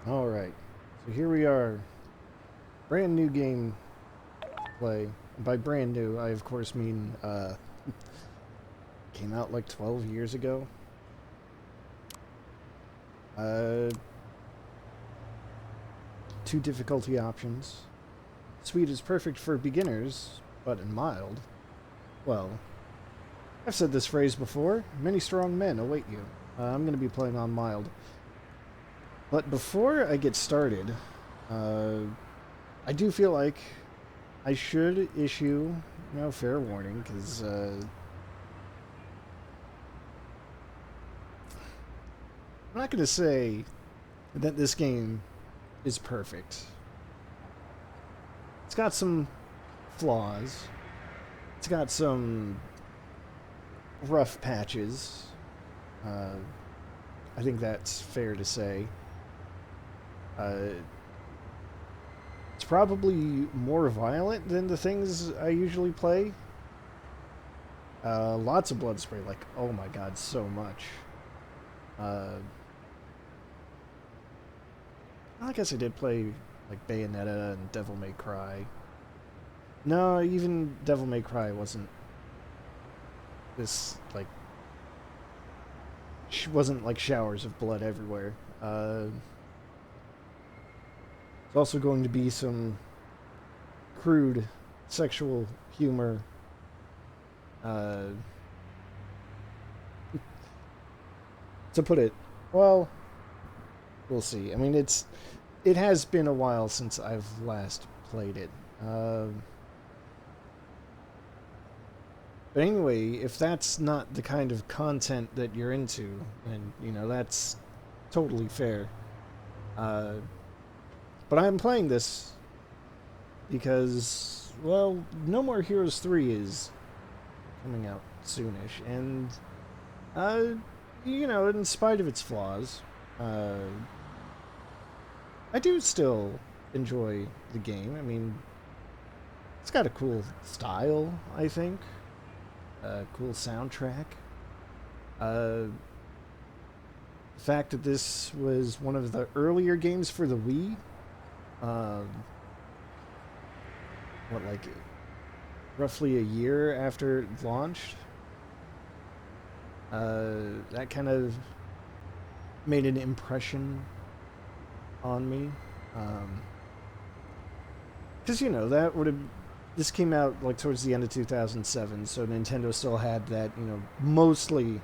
Alright, so here we are. Brand new game to play. And by brand new, I of course mean, came out like 12 years ago. Uh, Two difficulty options. Sweet is perfect for beginners, but in mild. Well, I've said this phrase before. Many strong men await you. I'm going to be playing on mild. But before I get started, I do feel like I should issue, fair warning, because I'm not going to say that this game is perfect. It's got some flaws. It's got some rough patches. I think that's fair to say. It's probably more violent than the things I usually play. Lots of blood spray, like, oh my god, so much. I guess I did play, like, Bayonetta and Devil May Cry. No, even Devil May Cry wasn't this, like, wasn't like showers of blood everywhere. There's also going to be some crude sexual humor. To put it, well, we'll see. I mean, it has been a while since I've last played it. But anyway, if that's not the kind of content that you're into, then, that's totally fair. But I'm playing this because, well, No More Heroes 3 is coming out soonish, and, in spite of its flaws, I do still enjoy the game. I mean, it's got a cool style, I think. A cool soundtrack. The fact that this was one of the earlier games for the Wii. Like roughly a year after it launched. That kind of made an impression on me. Because, that would have. This came out like towards the end of 2007, so Nintendo still had that, mostly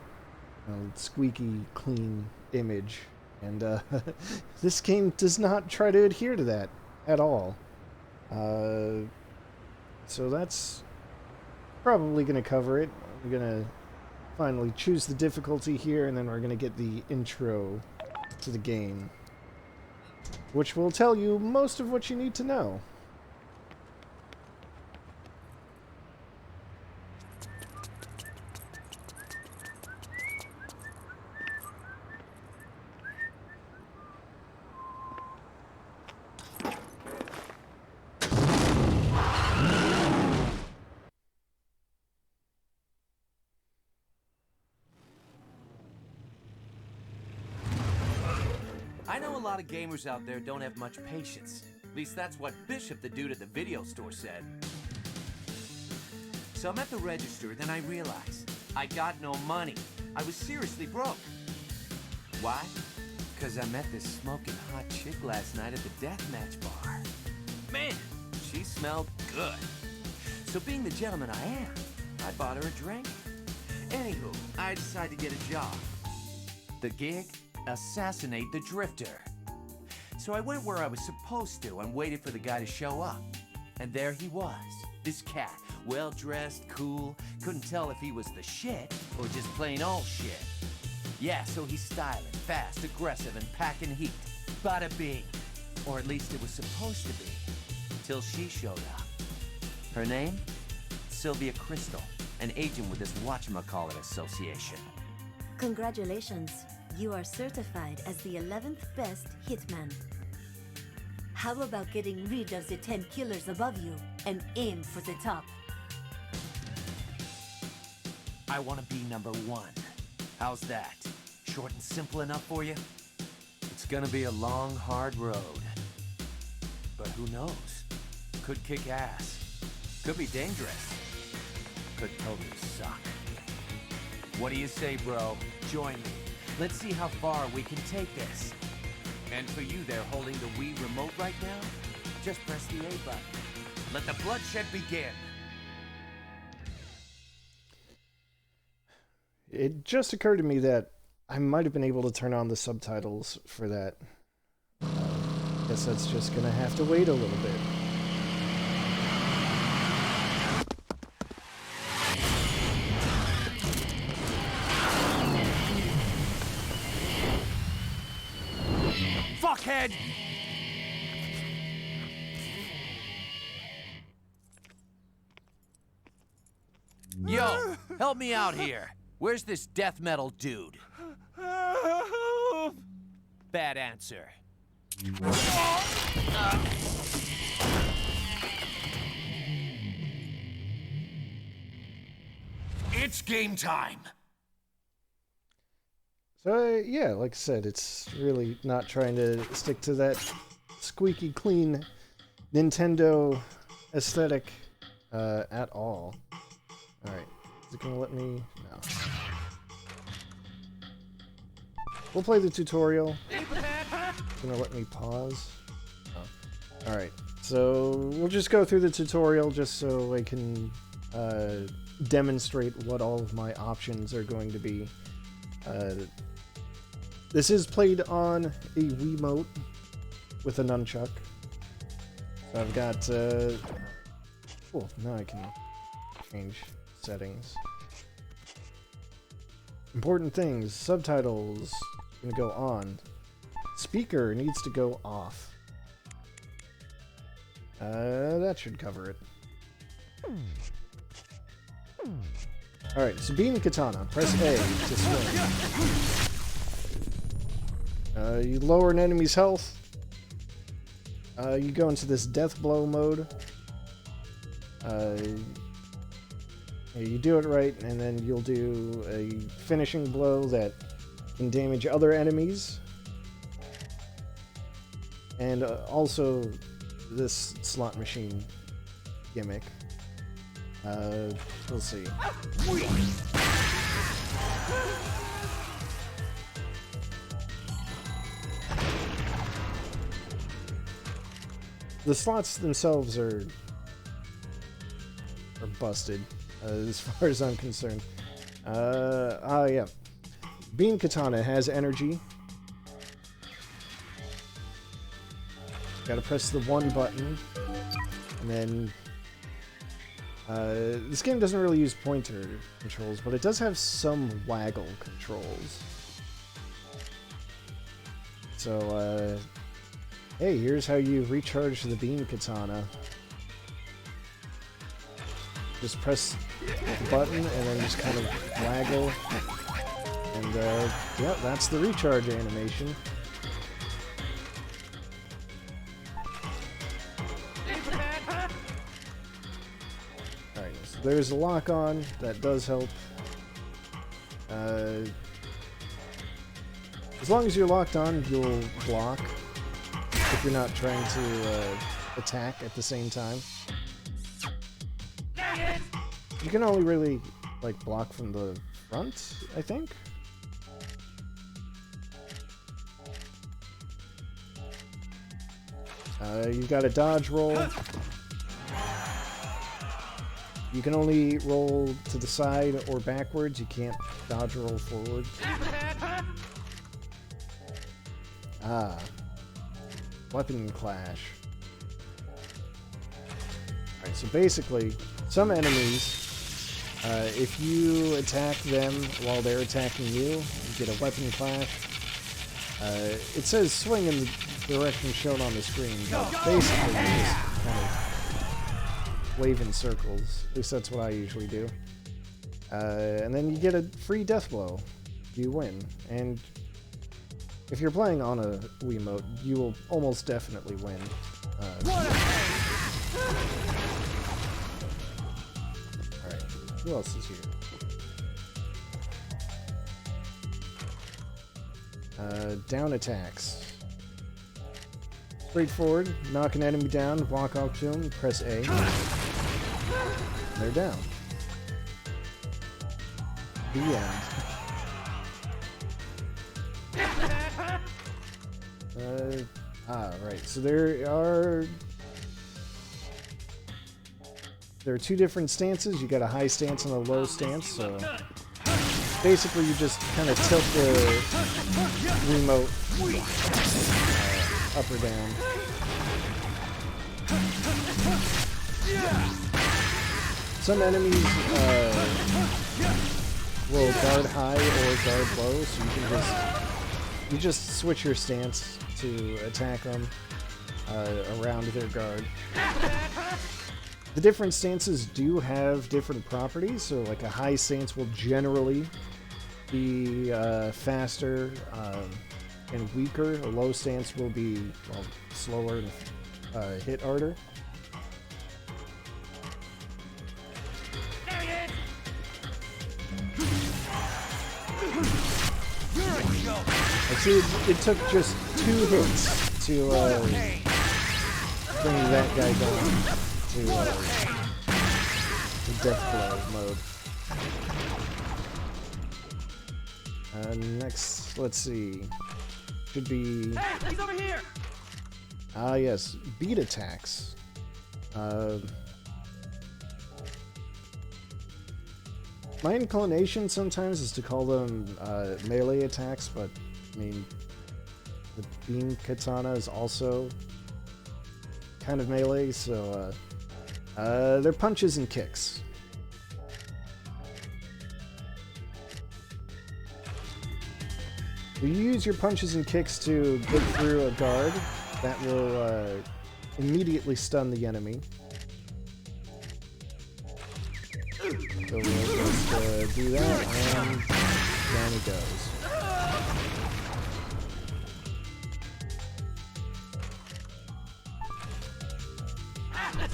squeaky clean image. And this game does not try to adhere to that at all. So that's probably going to cover it. I'm going to finally choose the difficulty here, and then we're going to get the intro to the game, which will tell you most of what you need to know. I know a lot of gamers out there don't have much patience. At least that's what Bishop, the dude at the video store, said. So I'm at the register, then I realized I got no money. I was seriously broke. Why? Because I met this smoking hot chick last night at the deathmatch bar. Man, she smelled good. So being the gentleman I am, I bought her a drink. Anywho, I decided to get a job. The gig? Assassinate the drifter. So I went where I was supposed to and waited for the guy to show up. And there he was, this cat, well-dressed, cool, couldn't tell if he was the shit or just plain old shit. Yeah, so he's styling, fast, aggressive, and packing heat. Bada bing. Or at least it was supposed to be. Till she showed up. Her name? Sylvia Crystal, an agent with this whatchamacallit association. Congratulations. You are certified as the 11th best hitman. How about getting rid of the 10 killers above you and aim for the top? I want to be number one. How's that? Short and simple enough for you? It's It's gonna be a long, hard road. But who knows? Could kick ass. Could be dangerous. Could totally suck. What do you say, bro? Join me. Let's see how far we can take this. And for you there holding the Wii remote right now, just press the A button. Let the bloodshed begin. It just occurred to me that I might have been able to turn on the subtitles for that. Guess that's just gonna have to wait a little bit. Fuckhead! Yo, help me out here. Where's this death metal dude? Bad answer. It's game time. So, yeah, like I said, it's really not trying to stick to that squeaky clean Nintendo aesthetic at all. Alright, is it gonna let me? No. We'll play the tutorial. It's gonna let me pause. Oh. Alright, so we'll just go through the tutorial just so I can demonstrate what all of my options are going to be. This is played on a Wiimote with a nunchuck. So I've got, cool, now I can change settings. Important things, subtitles, gonna go on. Speaker needs to go off. That should cover it. Alright, so beam katana, press A to swing. You lower an enemy's health. You go into this death blow mode. You do it right, and then you'll do a finishing blow that can damage other enemies. And also this slot machine gimmick. We'll see. The slots themselves are busted, as far as I'm concerned. Yeah. Beam Katana has energy. Gotta press the 1 button, and then... this game doesn't really use pointer controls, but it does have some waggle controls. So, hey, here's how you recharge the Beam Katana. Just press the button and then just kind of waggle. And, yeah, that's the recharge animation. Alright, so there's a lock on. That does help. As long as you're locked on, you'll block. If you're not trying to attack at the same time. You can only really, like, block from the front, I think? You've got a dodge roll. You can only roll to the side or backwards. You can't dodge roll forward. Ah. Weapon clash. Alright, so basically, some enemies, if you attack them while they're attacking you, you get a weapon clash. It says swing in the direction shown on the screen, but basically you just kind of wave in circles. At least that's what I usually do. And then you get a free death blow. You win. And if you're playing on a Wiimote, you will almost definitely win. Alright, who else is here? Down attacks. Straightforward. Knock an enemy down, walk up to him, press A. They're down. The end. Right. So there are two different stances. You got a high stance and a low stance. So basically, you just kind of tilt the remote up or down. Some enemies will guard high or guard low, so you just switch your stance to attack them around their guard. The different stances do have different properties, so like a high stance will generally be faster and weaker. A low stance will be, well, slower and hit harder. I see it took just 2 hits to bring that guy down to death blow mode. Next, let's see. Should be... Hey, he's over here! Ah, yes. Beat attacks. My inclination sometimes is to call them melee attacks, but I mean, the beam katana is also kind of melee, so they're punches and kicks. You use your punches and kicks to get through a guard. That will immediately stun the enemy. So we'll just do that, and down it goes.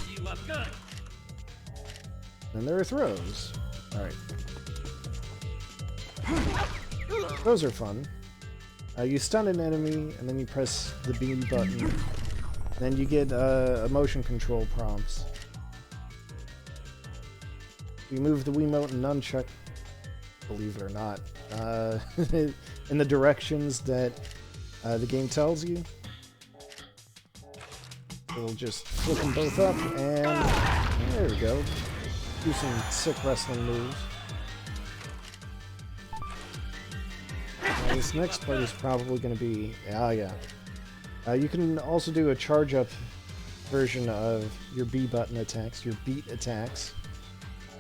You look good. Then there are throws. Alright. Those are fun. You stun an enemy, and then you press the B button. Then you get motion control prompts. You move the Wiimote and nunchuck, believe it or not, in the directions that the game tells you. We'll just flip them both up, and there we go. Do some sick wrestling moves. This next part is probably going to be... yeah. You can also do a charge-up version of your B button attacks, your beat attacks.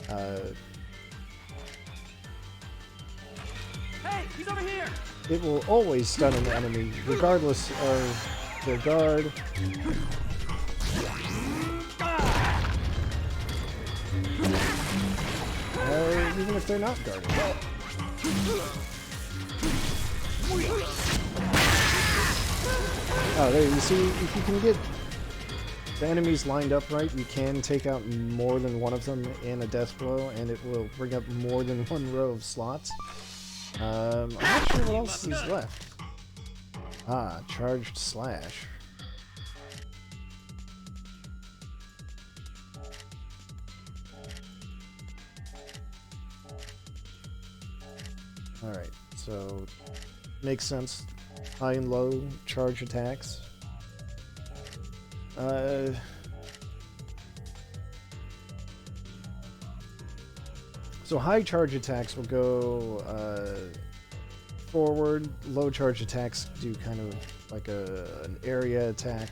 Hey, he's over here! It will always stun an enemy, regardless of their guard. Even if they're not guarded. Oh, there you see, if you can get the enemies lined up right, you can take out more than one of them in a death blow, and it will bring up more than one row of slots. I'm not sure what else is left. Ah, charged slash. Alright, so makes sense. High and low charge attacks. So high charge attacks will go forward. Low charge attacks do kind of like an area attack.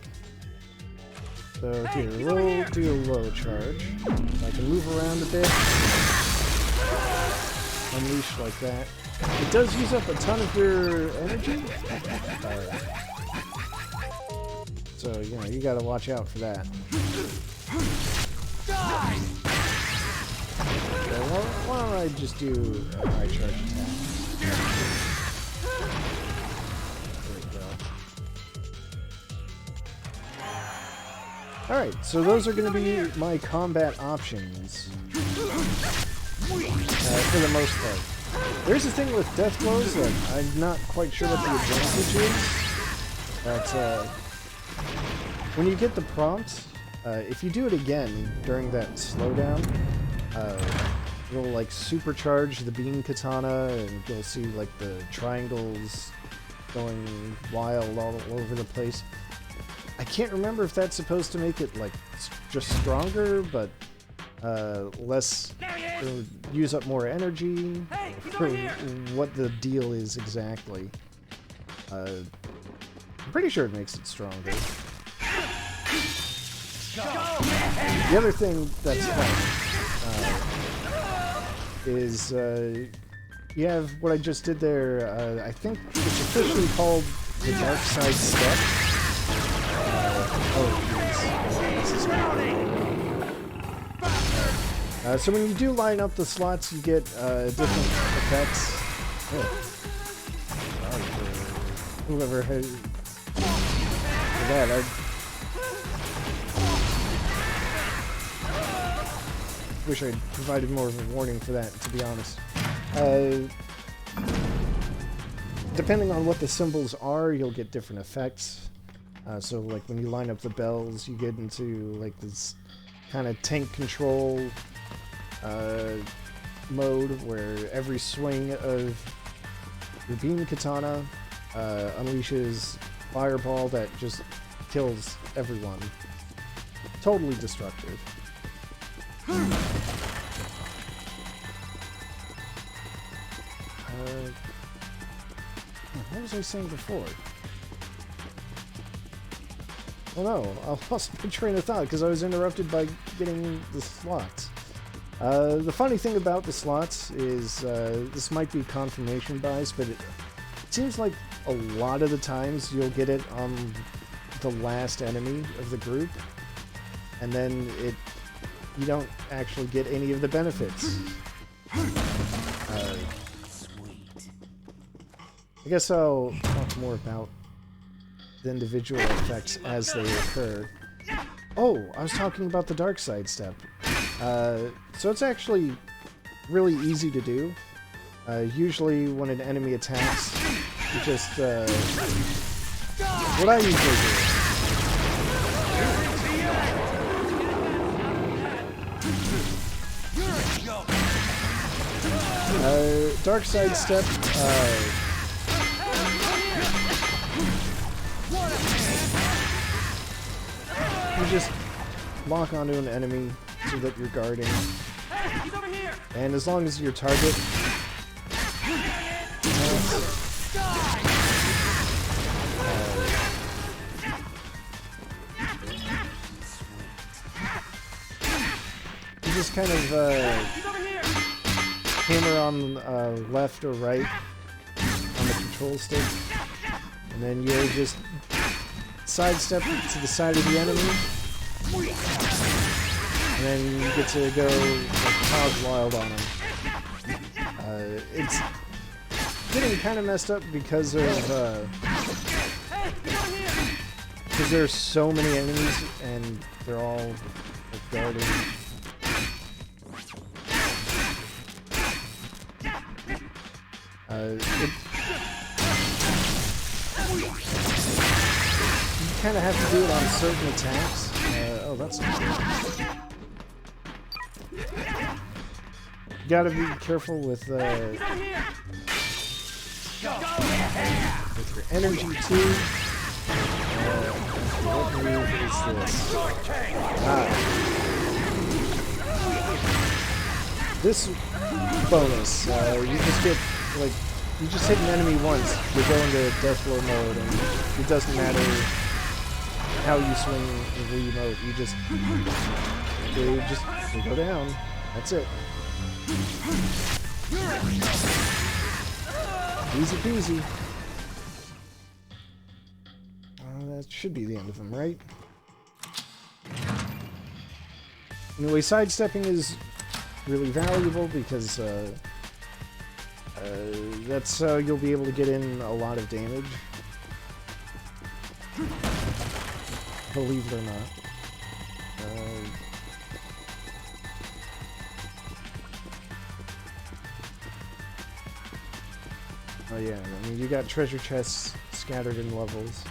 So here, we'll do a low charge. I can move around a bit. Unleash like that. It does use up a ton of your energy. So, you know, you gotta watch out for that. Okay, why don't I just do a high charge attack? There we go. Alright, so those are gonna be my combat options. For the most part. There's a thing with death blows that I'm not quite sure what the advantage is. But, when you get the prompt, if you do it again during that slowdown, you'll like supercharge the beam katana, and you'll see like the triangles going wild all over the place. I can't remember if that's supposed to make it like just stronger, but less, use up more energy, or what the deal is exactly. I'm pretty sure it makes it stronger. The other thing that's fun is you have what I just did there. I think it's officially called the Dark Side Step. So when you do line up the slots, you get different effects. Sorry for whoever had that. I wish I'd provided more of a warning for that, to be honest. Depending on what the symbols are, you'll get different effects. So like when you line up the bells, you get into like this kind of tank control mode where every swing of your beam katana unleashes fireball that just kills everyone. Totally destructive. What was I saying before? Oh no, I lost my train of thought because I was interrupted by getting the slots. The funny thing about the slots is, this might be confirmation bias, but it seems like a lot of the times you'll get it on the last enemy of the group, and then you don't actually get any of the benefits. I guess I'll talk more about the individual effects as they occur. Oh, I was talking about the Dark Side Step. So it's actually really easy to do. Usually when an enemy attacks, you just, what I usually do. Dark Side Step, you just lock onto an enemy so that you're guarding. Hey, he's over here. And as long as your target you just kind of hammer on left or right on the control stick, and then you'll just sidestep to the side of the enemy, and then you get to go like hog wild on him. It's getting kind of messed up because of because there's so many enemies and they're all like, guarding. You kind of have to do it on certain attacks. Oh, that's not good. You gotta be careful with your energy too. What move is this? This bonus, you just get like you just hit an enemy once, you go into death blow mode, and it doesn't matter how you swing the remote. You just go down. That's it. Easy peasy. That should be the end of them, right? Anyway, sidestepping is really valuable because that's how you'll be able to get in a lot of damage. Believe it or not. Oh yeah, I mean, you got treasure chests scattered in levels.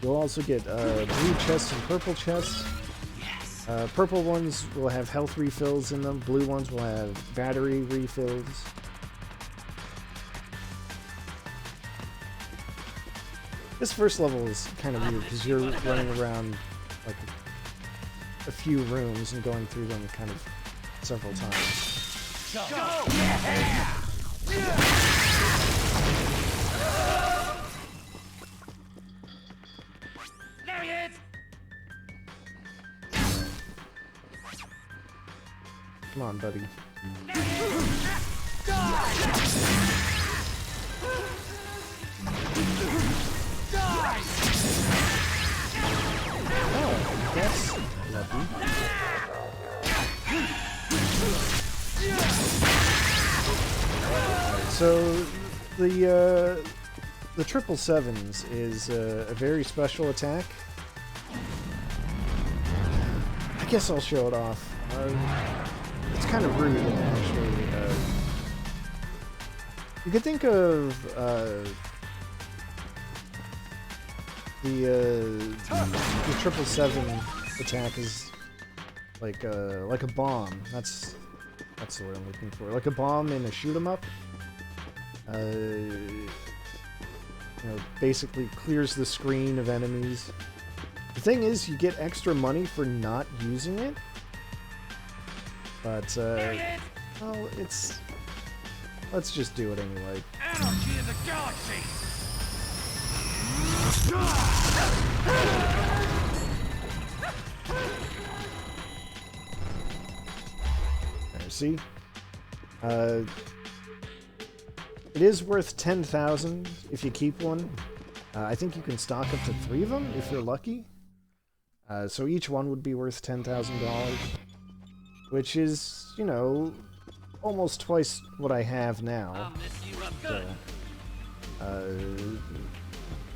You'll also get blue chests and purple chests. Purple ones will have health refills in them. Blue ones will have battery refills. This first level is kind of weird because you're running around like a few rooms and going through them kind of several times. Go! Yeah! There he is! Come on, buddy. Oh, that's lucky. So the 777s is a very special attack. I guess I'll show it off. It's kind of rude, actually. You could think of the 777 attack is like a bomb. That's the word I'm looking for. Like a bomb in a shoot 'em up. You know, basically clears the screen of enemies. The thing is, you get extra money for not using it. But, well, it's... Let's just do it anyway. Anarchy in the galaxy! There, see? It is worth 10,000 if you keep one. I think you can stock up to 3 of them if you're lucky. So each one would be worth $10,000. Which is, you know, almost twice what I have now. So,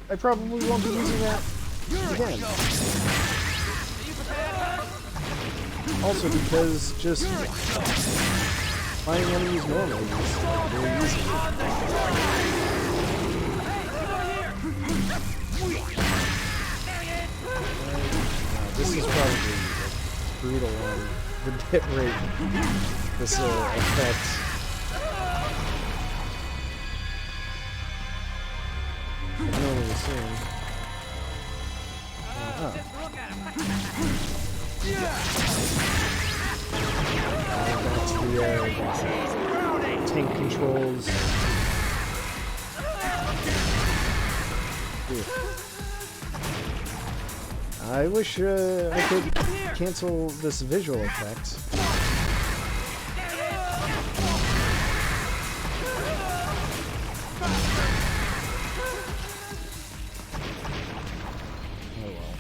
I probably won't be using that again. Also because just fighting enemies normally is very easy. This is probably brutal one. The hit rate, this effect. I can only assume. That's the tank controls. Ew. I wish I could cancel this visual effect. Oh well.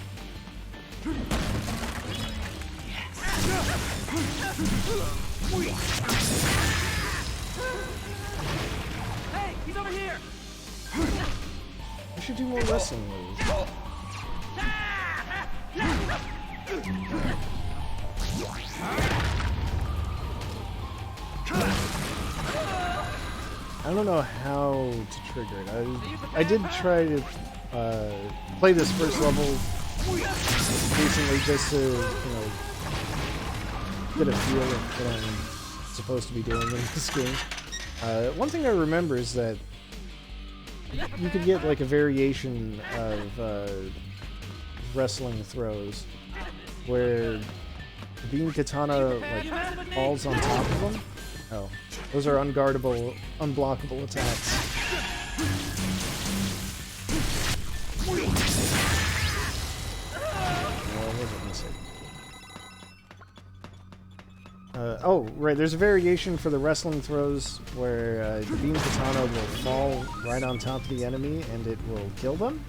Hey, he's over here! I should do more wrestling moves. I don't know how to trigger it. I did try to play this first level recently just to, you know, get a feel of what I'm supposed to be doing in this game. One thing I remember is that you could get like a variation of wrestling throws where the beam katana like falls on top of them. Oh, those are unguardable, unblockable attacks. What was I gonna say? Oh, right, there's a variation for the wrestling throws where the beam katana will fall right on top of the enemy and it will kill them.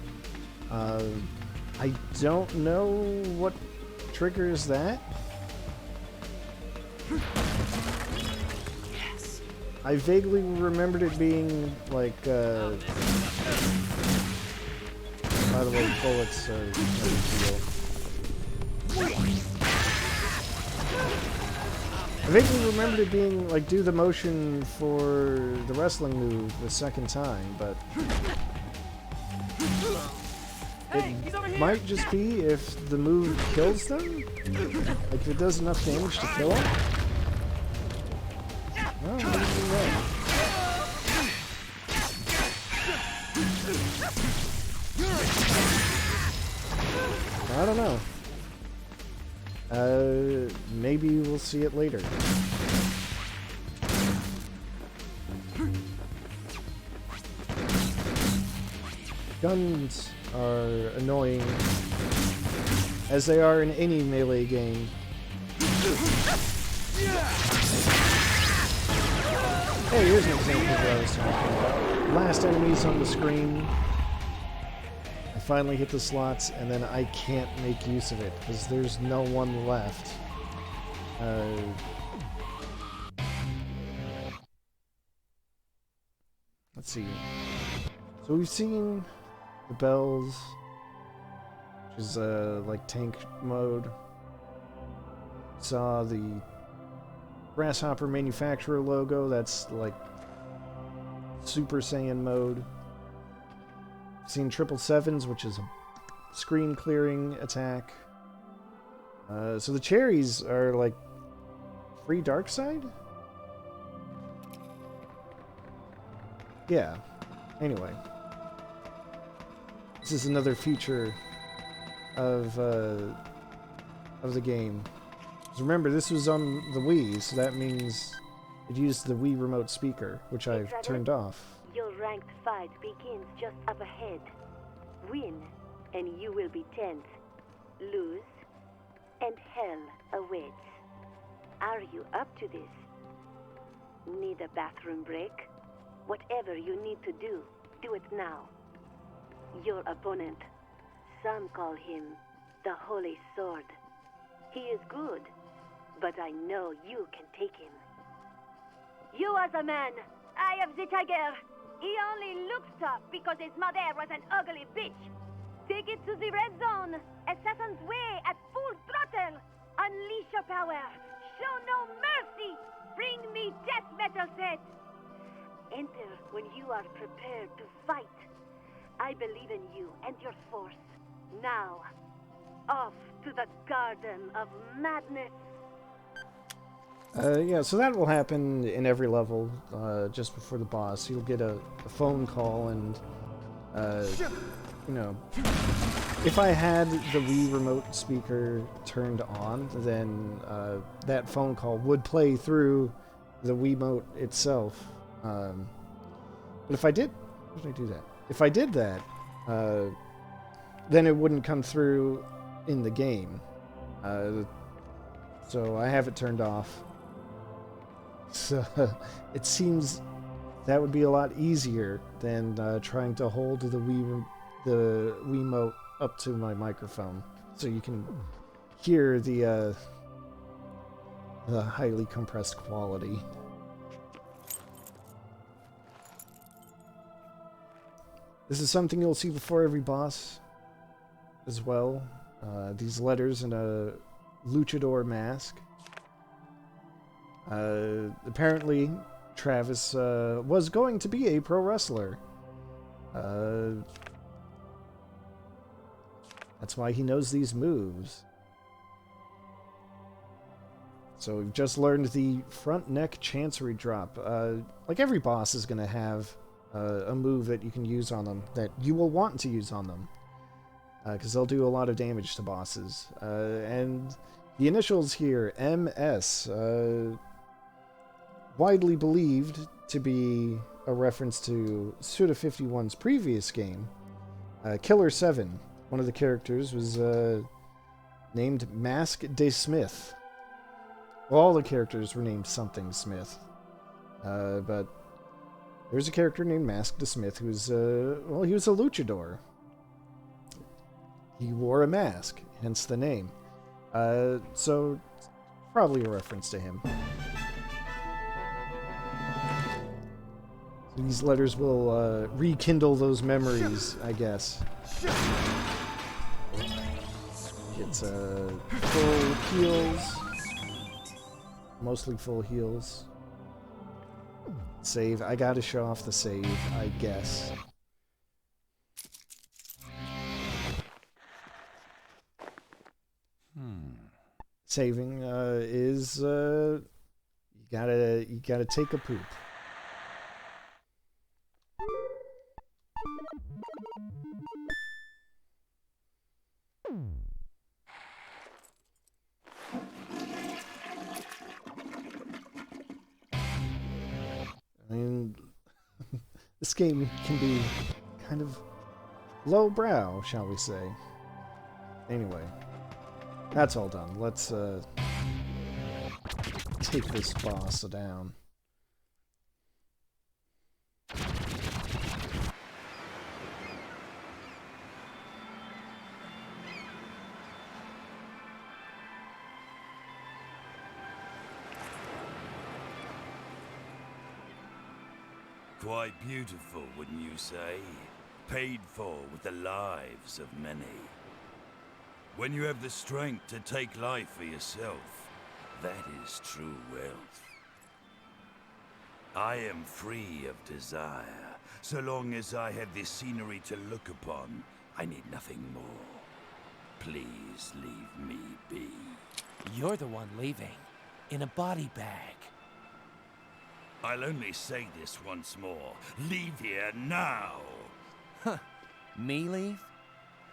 I don't know what triggers that. Yes. I vaguely remembered it being like, by the way, bullets are no big deal. I vaguely remembered it being like do the motion for the wrestling move the second time, but Hey, he's over here! Might just be if the move kills them? Like if it does enough damage to kill them? Well, maybe not. I don't know. Maybe we'll see it later. Guns are annoying, as they are in any melee game. Hey, here's an example of what I was talking about. Last enemies on the screen. I finally hit the slots, and then I can't make use of it, because there's no one left. Let's see. So we've seen the bells, which is like tank mode. Saw the Grasshopper manufacturer logo, that's like Super Saiyan mode. Seen 777s, which is a screen clearing attack. So the cherries are like free dark side? Yeah. Anyway. This is another feature of the game. Remember, this was on the Wii, so that means it used the Wii remote speaker, which I've turned off. Your ranked fight begins just up ahead. Win, and you will be 10th. Lose, and hell awaits. Are you up to this? Need a bathroom break? Whatever you need to do it now. Your opponent, some call him the Holy Sword. He is good, but I know you can take him. You are the man. I am the tiger. He only looks tough because his mother was an ugly bitch. Take it to the red zone. Assassin's Way at full throttle. Unleash your power. Show no mercy. Bring me death metal set. Enter when you are prepared to fight. I believe in you and your force. Now, off to the Garden of Madness. Yeah, so that will happen in every level, just before the boss. You'll get a phone call and, you know, if I had the Wii remote speaker turned on, then that phone call would play through the Wiimote itself. But if I did... How did I do that? If I did that, then it wouldn't come through in the game. So I have it turned off. So it seems that would be a lot easier than trying to hold the Wiimote up to my microphone, so you can hear the highly compressed quality. This is something you'll see before every boss as well. These letters in a luchador mask. Apparently, Travis was going to be a pro wrestler. That's why he knows these moves. So we've just learned the front neck chancery drop. Like every boss is going to have a move that you can use on them, that you will want to use on them. Because they'll do a lot of damage to bosses. And the initials here, MS, widely believed to be a reference to Suda51's previous game, Killer 7. One of the characters was named Mask de Smith. Well, all the characters were named something Smith. But there's a character named Mask de Smith who was, well, he was a luchador. He wore a mask, hence the name. So, probably a reference to him. So these letters will rekindle those memories, I guess. It's full heals. Mostly full heals. Save. I gotta show off the save, I guess. saving is you gotta take a poop. I mean, this game can be kind of lowbrow, shall we say. Anyway, that's all done. Let's take this boss down. Quite beautiful, wouldn't you say? Paid for with the lives of many. When you have the strength to take life for yourself, that is true wealth. I am free of desire. So long as I have this scenery to look upon, I need nothing more. Please leave me be. You're the one leaving. In a body bag. I'll only say this once more. Leave here now! Huh. Me leave?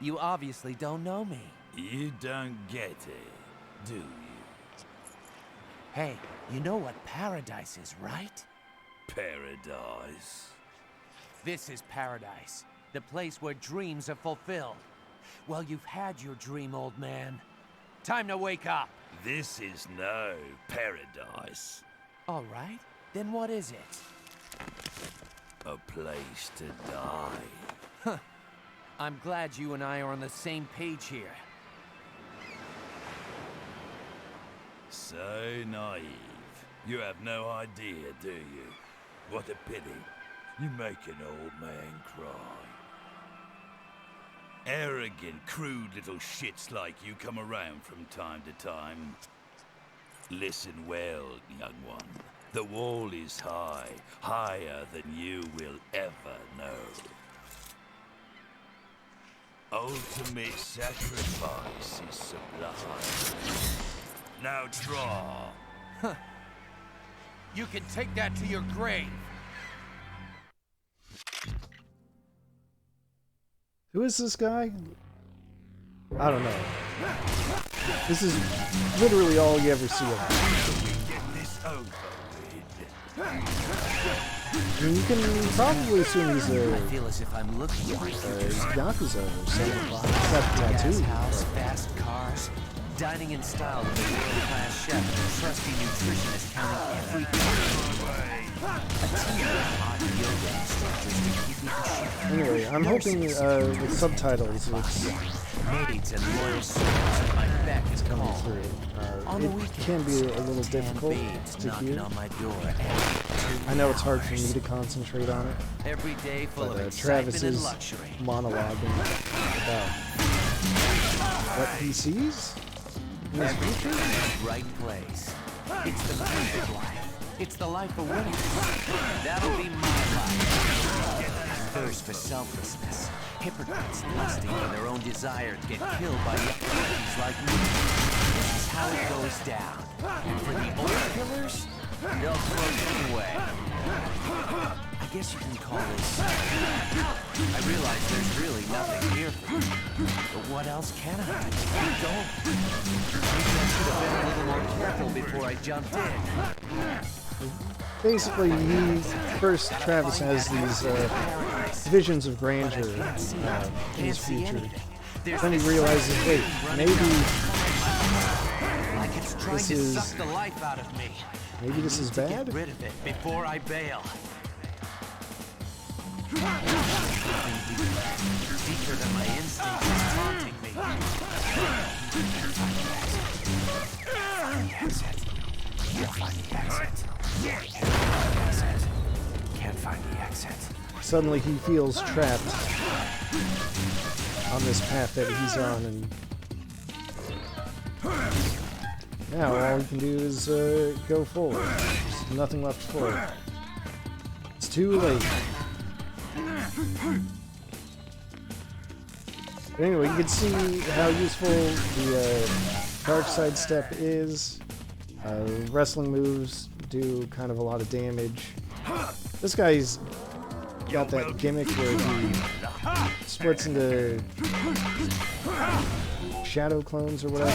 You obviously don't know me. You don't get it, do you? Hey, you know what paradise is, right? Paradise? This is paradise. The place where dreams are fulfilled. Well, you've had your dream, old man. Time to wake up. This is no paradise. All right. Then what is it? A place to die. Huh. I'm glad you and I are on the same page here. So naive. You have no idea, do you? What a pity. You make an old man cry. Arrogant, crude little shits like you come around from time to time. Listen well, young one. The wall is high, higher than you will ever know. Ultimate sacrifice is sublime. Now draw. Huh. You can take that to your grave. Who is this guy? I don't know. This is literally all you ever see of him. Get this over with. I mean, you can probably assume he's I a feel as if I'm looking for Yakuza or something. Except gas tattoo. house, fast cars, dining in style with a world-class chef and a trusty nutritionist counting every a team of hot yoga instructors to keep me in shape. Anyway, I'm hoping with subtitles it's Maids and loyal servants at my beck and coming call. through. On the It weekends, can be a little tan difficult babes to knocking hear. on my door every 2 I know it's hard for me hours. to concentrate on it, Every day full but of excitement Travis and is luxury. monologuing about what he sees in his Every future. day in the right place. It's the perfect life. It's the life of winning. That'll be my life. Thirst for selflessness. Hypocrites lusting for their own desire to get killed by yuckies like me. This is how it goes down. And for the old killers, they'll throw you away. I guess you can call this... I realize there's really nothing here for me. But what else can I? You don't. Maybe I should have been a little more careful before I jumped in. Basically, Travis has these visions of grandeur in his future. Then he realizes, wait, maybe Like it's trying this to is- suck the life out of me. maybe this is To bad. get rid of it before I bail. Deeper than my instinct is taunting me. Can't find the exit. Suddenly, he feels trapped on this path that he's on, and now all he can do is go forward. There's nothing left for it. It's too late. But anyway, you can see how useful the dark side step is. Wrestling moves do kind of a lot of damage. This guy's got that gimmick where he splits into shadow clones or whatever.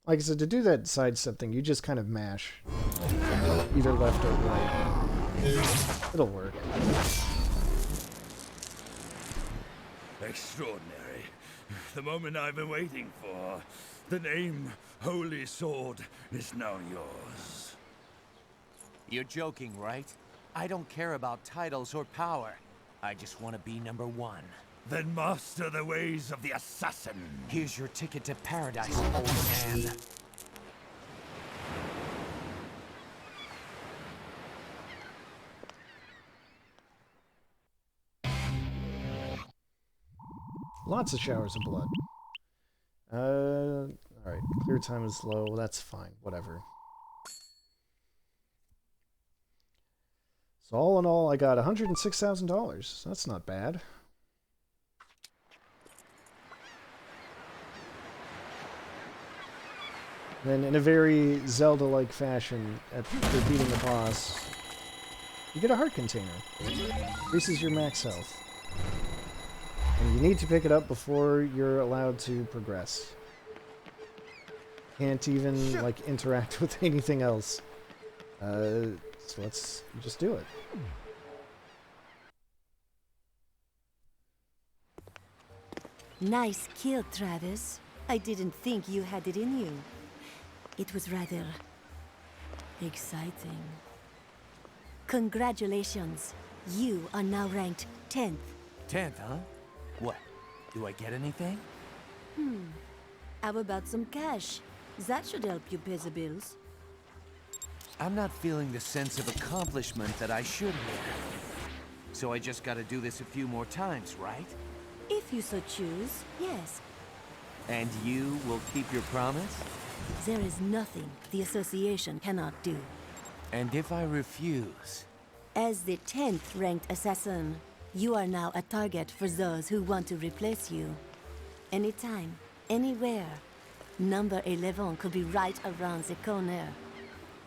Like I said, to do that sidestep thing, you just kind of mash either left or right. It'll work. Extraordinary. The moment I've been waiting for. The name Holy Sword is now yours. You're joking, right? I don't care about titles or power. I just want to be number one. Then master the ways of the assassin. Here's your ticket to paradise, old man. Lots of showers of blood. Alright. Clear time is low. Well, that's fine. Whatever. So all in all, I got $106,000. That's not bad. Then, in a very Zelda-like fashion, after beating the boss, you get a heart container. Increases your max health. And you need to pick it up before you're allowed to progress. Can't even, like, interact with anything else. So let's just do it. Nice kill, Travis. I didn't think you had it in you. It was rather exciting. Congratulations. You are now ranked 10th. 10th, huh? What? Do I get anything? How about some cash? That should help you pay the bills. I'm not feeling the sense of accomplishment that I should here. So I just gotta do this a few more times, right? If you so choose, yes. And you will keep your promise? There is nothing the association cannot do. And if I refuse? As the 10th ranked assassin, you are now a target for those who want to replace you. Anytime, anywhere. Number 11 could be right around the corner,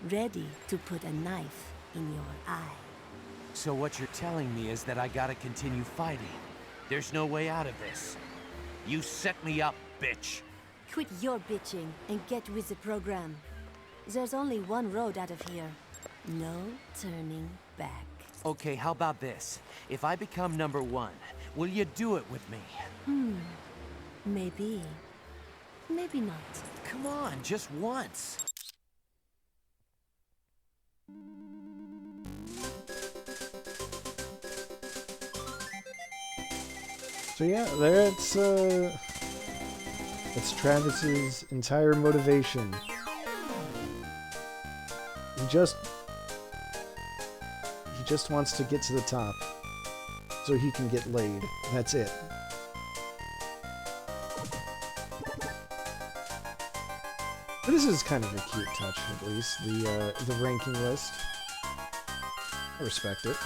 ready to put a knife in your eye. So what you're telling me is that I gotta continue fighting. There's no way out of this. You set me up, bitch. Quit your bitching and get with the program. There's only one road out of here. No turning back. Okay, how about this? If I become number one, will you do it with me? Maybe. Maybe not. Come on, just once. So yeah, that's Travis's entire motivation. He just wants to get to the top so he can get laid. That's it. But this is kind of a cute touch, at least, the ranking list. I respect it.